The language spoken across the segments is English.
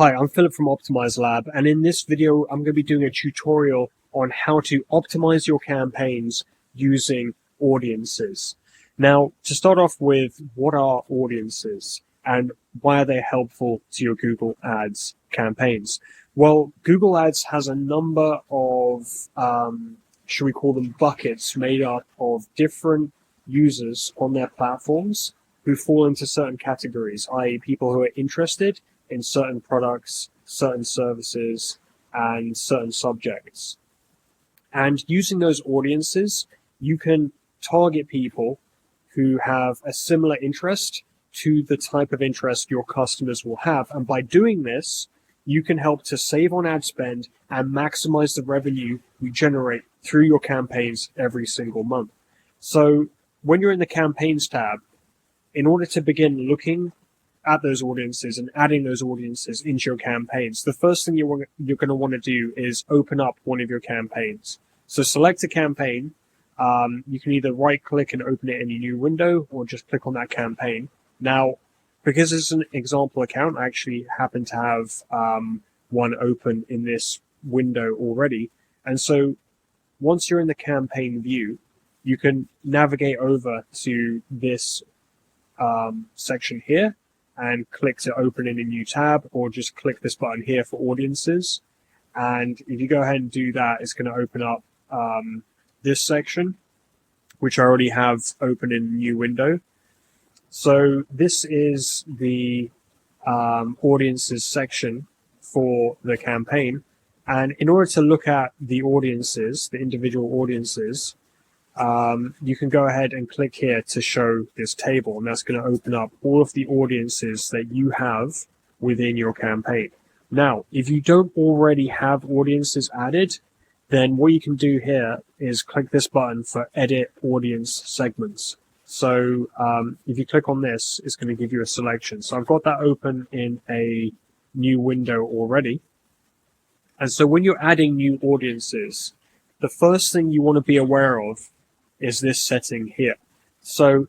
Hi, I'm Philip from Optimise Lab, and in this video, I'm going to be doing a tutorial on how to optimize your campaigns using audiences. Now, to start off with, what are audiences and why are they helpful to your Google Ads campaigns? Well, Google Ads has a number of, should we call them buckets, made up of different users on their platforms who fall into certain categories, i.e. people who are interested in certain products, certain services, and certain subjects. And using those audiences, you can target people who have a similar interest to the type of interest your customers will have. And by doing this, you can help to save on ad spend and maximize the revenue you generate through your campaigns every single month. So when you're in the campaigns tab, in order to begin looking at those audiences and adding those audiences into your campaigns, the first thing you're going to want to do is open up one of your campaigns. So select a campaign. You can either right click and open it in a new window or just click on that campaign. Now, because it's an example account, I actually happen to have one open in this window already. And so once you're in the campaign view, you can navigate over to this section here and click to open in a new tab, or just click this button here for audiences. And if you go ahead and do that, it's going to open up this section, which I already have open in a new window. So this is the audiences section for the campaign. And in order to look at the audiences, the individual audiences, you can go ahead and click here to show this table, and that's going to open up all of the audiences that you have within your campaign. Now, if you don't already have audiences added, then what you can do here is click this button for edit audience segments. So if you click on this, it's going to give you a selection. So I've got that open in a new window already. And so when you're adding new audiences, the first thing you want to be aware of is this setting here. So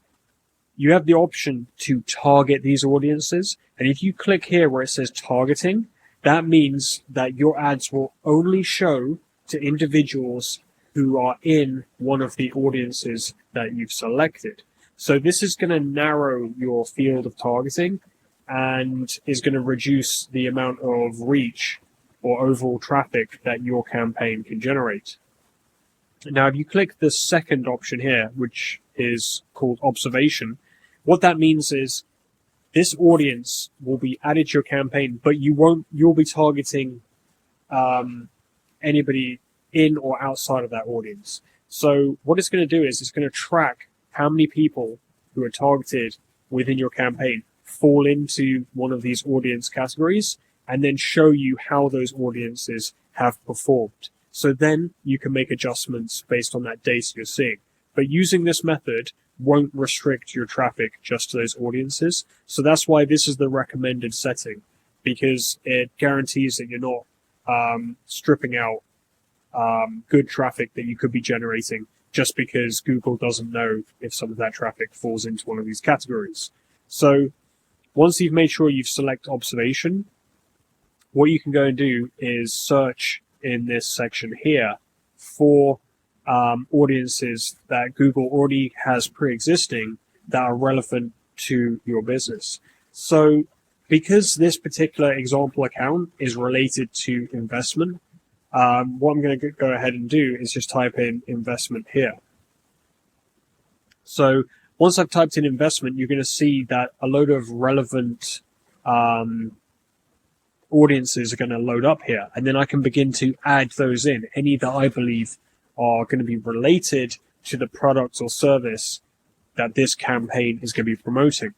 you have the option to target these audiences. And if you click here where it says targeting, that means that your ads will only show to individuals who are in one of the audiences that you've selected. So this is going to narrow your field of targeting and is going to reduce the amount of reach or overall traffic that your campaign can generate. Now, if you click the second option here, which is called observation, what that means is this audience will be added to your campaign, but you'll be targeting anybody in or outside of that audience. So what it's going to do is it's going to track how many people who are targeted within your campaign fall into one of these audience categories, and then show you how those audiences have performed. So then you can make adjustments based on that data you're seeing. But using this method won't restrict your traffic just to those audiences. So that's why this is the recommended setting, because it guarantees that you're not stripping out good traffic that you could be generating just because Google doesn't know if some of that traffic falls into one of these categories. So once you've made sure you've selected observation, what you can go and do is search in this section here for audiences that Google already has pre-existing that are relevant to your business. So because this particular example account is related to investment, what I'm going to go ahead and do is just type in investment here. So once I've typed in investment, you're going to see that a load of relevant audiences are going to load up here, and then I can begin to add those in, any that I believe are going to be related to the product or service that this campaign is going to be promoting.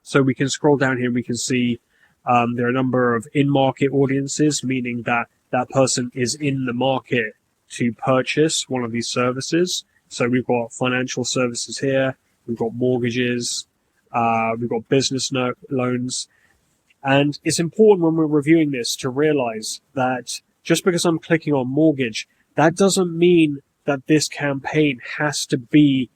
So we can scroll down here and we can see there are a number of in-market audiences, meaning that that person is in the market to purchase one of these services. So we've got financial services here, we've got mortgages, we've got business loans. And it's important when we're reviewing this to realize that just because I'm clicking on mortgage, that doesn't mean that this campaign has to be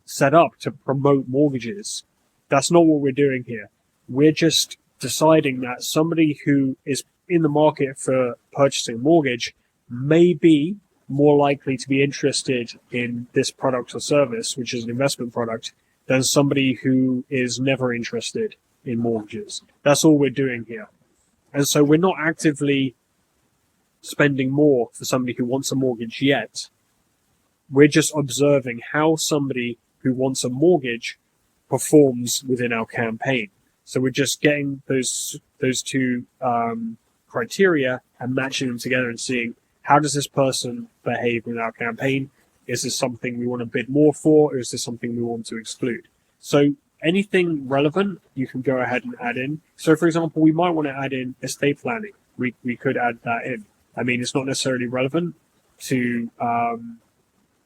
set up to promote mortgages. That's not what we're doing here. We're just deciding that somebody who is in the market for purchasing a mortgage may be more likely to be interested in this product or service, which is an investment product, than somebody who is never interested in mortgages. That's all we're doing here. And so we're not actively spending more for somebody who wants a mortgage yet. We're just observing how somebody who wants a mortgage performs within our campaign. So we're just getting those two criteria and matching them together and seeing, how does this person behave in our campaign? Is this something we want to bid more for, or is this something we want to exclude? So anything relevant, you can go ahead and add in. So for example, we might want to add in estate planning. We could add that in. I mean, it's not necessarily relevant to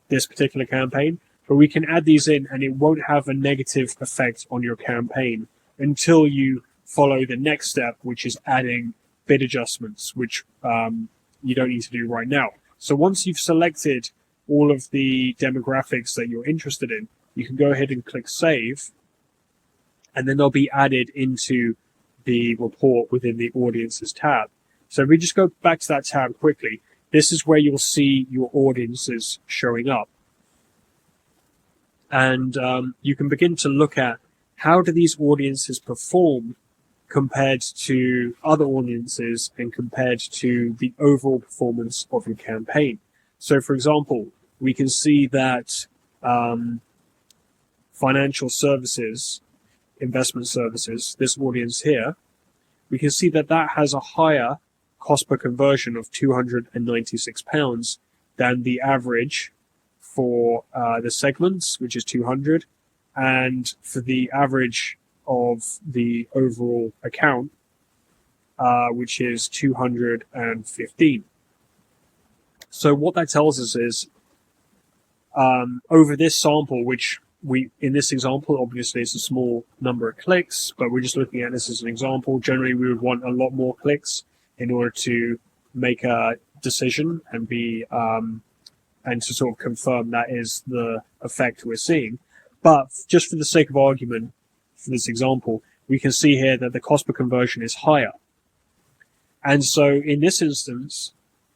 this particular campaign, but we can add these in and it won't have a negative effect on your campaign until you follow the next step, which is adding bid adjustments, which you don't need to do right now. So once you've selected all of the demographics that you're interested in, you can go ahead and click save, and then they'll be added into the report within the audiences tab. So if we just go back to that tab quickly, this is where you'll see your audiences showing up. And you can begin to look at, how do these audiences perform compared to other audiences and compared to the overall performance of your campaign. So for example, we can see that financial services, investment services, this audience here, we can see that that has a higher cost per conversion of £296 than the average for the segments, which is 200, and for the average of the overall account, which is 215. So what that tells us is, over this sample, which in this example, obviously it's a small number of clicks, but we're just looking at this as an example. Generally, we would want a lot more clicks in order to make a decision and and to sort of confirm that is the effect we're seeing. But just for the sake of argument, for this example, we can see here that the cost per conversion is higher. And so in this instance,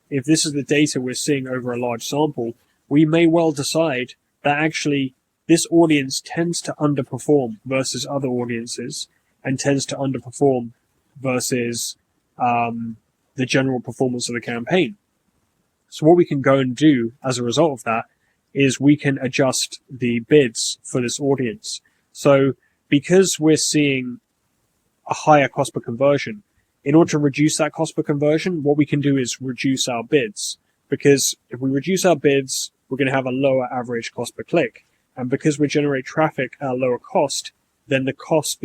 if this is the data we're seeing over a large sample, we may well decide that actually this audience tends to underperform versus other audiences and tends to underperform versus the general performance of the campaign. So what we can go and do as a result of that is we can adjust the bids for this audience. So because we're seeing a higher cost per conversion, in order to reduce that cost per conversion, what we can do is reduce our bids. Because if we reduce our bids, we're going to have a lower average cost per click. And because we generate traffic at a lower cost, then the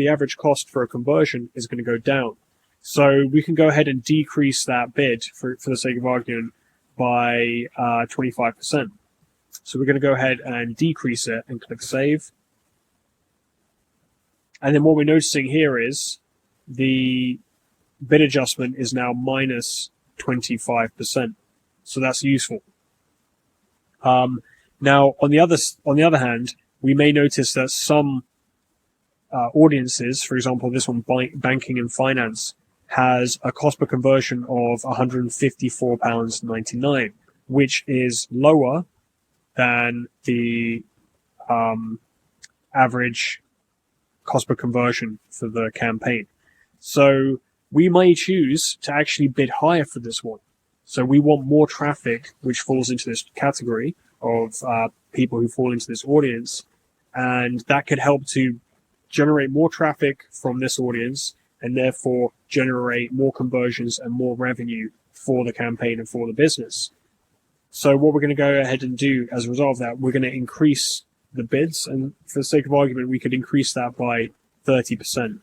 average cost for a conversion is going to go down. So we can go ahead and decrease that bid for the sake of argument by 25%. So we're going to go ahead and decrease it and click save. And then what we're noticing here is the bid adjustment is now minus 25%. So that's useful. Now, on the other hand, we may notice that some audiences, for example, this one, banking and finance, has a cost per conversion of £154.99, which is lower than the average cost per conversion for the campaign. So we may choose to actually bid higher for this one. So we want more traffic, which falls into this category of people who fall into this audience, and that could help to generate more traffic from this audience and therefore generate more conversions and more revenue for the campaign and for the business. So what we're going to go ahead and do as a result of that, we're going to increase the bids, and for the sake of argument, we could increase that by 30%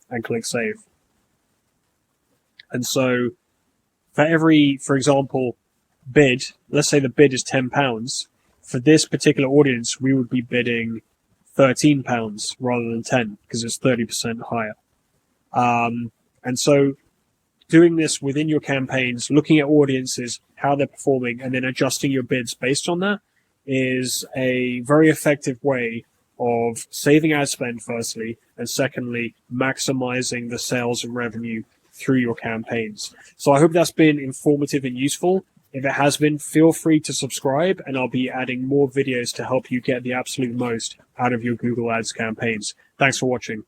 and click save. And so for every, for example, bid, let's say the bid is £10, for this particular audience, we would be bidding £13 rather than 10 because it's 30% higher. And so doing this within your campaigns, looking at audiences, how they're performing, and then adjusting your bids based on that is a very effective way of saving ad spend firstly, and secondly, maximizing the sales and revenue through your campaigns. So I hope that's been informative and useful. If it has been, feel free to subscribe, and I'll be adding more videos to help you get the absolute most out of your Google Ads campaigns. Thanks for watching.